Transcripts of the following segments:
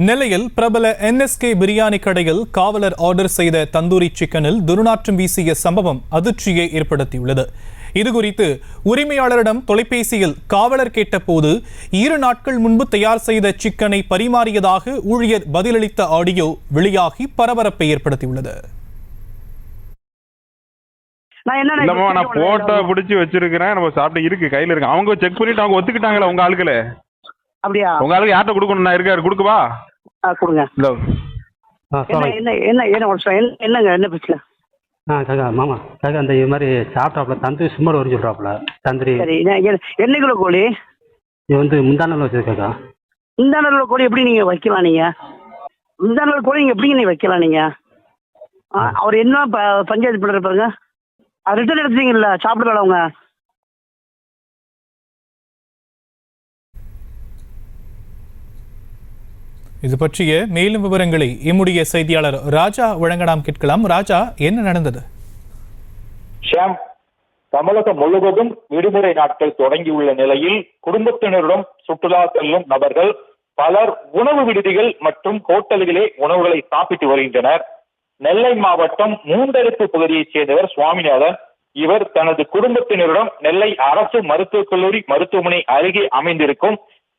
நெல்லையில் பிரபல NSK பிரியாணி கடையில் காவலர் ஆர்டர் செய்த தந்தூரி சிக்கனில் துர்நாற்றம் வீசிய சம்பவம் அதிர்ச்சியை ஏற்படுத்தியுள்ளது. இதுகுறித்து உரிமையாளரிடம் தொலைபேசியில் காவலர் கேட்டபோது 2 நாட்கள் முன்பு தயார் செய்த சிக்கனை பரிமாறியதாக ஊழியர் பதிலளித்த ஆடியோ வெளியாகி பரபரப்பை ஏற்படுத்தியுள்ளது. நான் போட்டோ பிடிச்சி வச்சிருக்கிறேன், நம்ம சாப்பிட்டு இருக்கு கையில இருக்கு. அவங்க செக் பண்ணிட்டு அவங்க ஒத்துக்கிட்டாங்களா உங்க ஆளுக்களே? அப்படியா? உங்க ஆளுக்கு யார்கிட்ட கொடுக்கணும்? நான் இருக்காரு, கொடுக்கவா? கொடுங்க. என்னங்க என்ன பிரச்சனை? காக்கா மாமா காக்கா அந்த இது மாதிரி சாப்பிட்டாப்புல தந்தூரி சும்மாடு வரும் சொல்கிறாப்புல. தந்தூரி சரி, என்ன கிலோ கோழி? இது வந்து முந்தானல் வச்சிருக்காக்கா. முந்தானல் கோழி எப்படி நீங்கள் வைக்கலாம்? நீங்கள் முந்தானல் கோழி நீங்கள் எப்படிங்க வைக்கலாம்? நீங்கள் அவர் என்ன பஞ்சாயத்து பண்ணுற பாருங்க. அது ரிட்டர்ன் எடுத்துட்டீங்கல்ல, சாப்பிடல அவங்க. இது பற்றிய மேலும் விவரங்களை எம்முடைய செய்தியாளர் ராஜா வழங்கலாம், கேட்கலாம். ராஜா, என்ன நடந்தது? ஷியாம், தமிழகம் முழுவதும் விடுமுறை நாட்கள் தொடங்கியுள்ள நிலையில் குடும்பத்தினருடன் சுற்றுலா செல்லும் நபர்கள் பலர் உணவு விடுதிகள் மற்றும் ஹோட்டல்களே உணவுகளை சாப்பிட்டு வருகின்றனர். நெல்லை மாவட்டம் மூந்தடுப்பு பகுதியைச் சேர்ந்தவர் சுவாமிநாதன். இவர் தனது குடும்பத்தினருடன் நெல்லை அரசு மருத்துவக் கல்லூரி மருத்துவமனை அருகே அமைந்திருக்கும்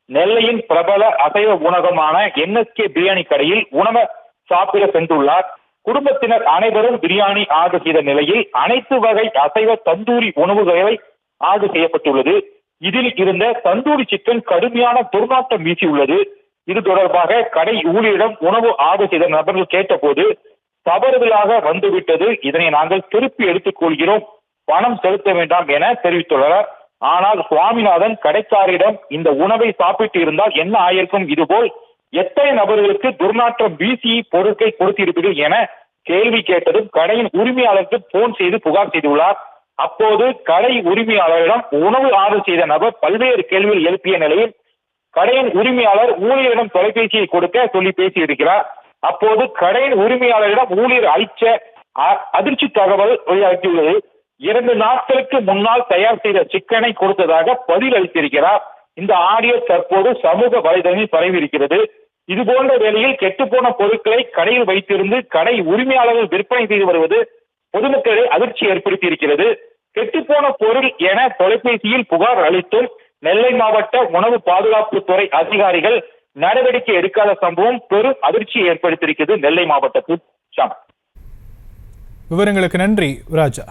நெல்லையின் பிரபல அசைவ உணவகமான NSK பிரியாணி கடையில் உணவு சாப்பிட சென்றுள்ளார். குடும்பத்தினர் அனைவரும் பிரியாணி ஆர்டர் செய்த நிலையில் அனைத்து வகை அசைவ தந்தூரி உணவுகளை ஆர்டர் செய்யப்பட்டுள்ளது. இதில் இருந்த தந்தூரி சிக்கன் கடுமையான துர்நாற்றம் வீசியுள்ளது. இது தொடர்பாக கடை ஊழியரிடம் உணவு ஆர்டர் செய்த நபர்கள் கேட்டபோது தவறுதலாக வந்துவிட்டது, இதனை நாங்கள் திருப்பி எடுத்துக் கொள்கிறோம், பணம் செலுத்த வேண்டாம் என தெரிவித்துள்ளனர். ஆனால் சுவாமிநாதன் கடைக்காரிடம் இந்த உணவை சாப்பிட்டு இருந்தால் என்ன ஆயிருக்கும், இதுபோல் எத்தனை நபர்களுக்கு துர்நாற்றம் வீசி பொருட்களை கொடுத்திருப்பீர்கள் என கேள்வி கேட்டதும் கடையின் உரிமையாளருக்கு போன் செய்து புகார் செய்துள்ளார். அப்போது கடை உரிமையாளரிடம் உணவு ஆர்டர் செய்த நபர் பல்வேறு கேள்விகள் எழுப்பிய நிலையில் கடையின் உரிமையாளர் ஊழியரிடம் தொலைபேசியை கொடுக்க சொல்லி பேசியிருக்கிறார். அப்போது கடையின் உரிமையாளரிடம் ஊழியர் அளித்த அதிர்ச்சி தகவல் வெளியாகியுள்ளது. 2 நாட்களுக்கு முன்னால் தயார் செய்த சிக்கனை கொடுத்ததாக பதில் அளித்திருக்கிறார். இந்த ஆடியோ தற்போது சமூக வலைதளங்களில் பரவி இருக்கிறது. இதுபோன்ற வேளையில் கெட்டுப்போன பொருட்களை கடையில் வைத்திருந்து கடை உரிமையாளர்கள் விற்பனை செய்து வருவது பொதுமக்களிடையே அதிர்ச்சி ஏற்படுத்தி இருக்கிறது. கெட்டுப்போன பொருள் என தொலைபேசியில் புகார் அளித்தும் நெல்லை மாவட்ட உணவு பாதுகாப்பு துறை அதிகாரிகள் நடவடிக்கை எடுக்காத சம்பவம் பெரும் அதிர்ச்சியை ஏற்படுத்தியிருக்கிறது நெல்லை மாவட்டத்தில். விவரங்களுக்கு நன்றி ராஜா.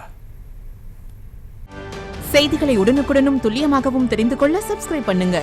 செய்திகளை உடனுக்குடனும் துல்லியமாகவும் தெரிந்து கொள்ள சப்ஸ்கிரைப் பண்ணுங்க.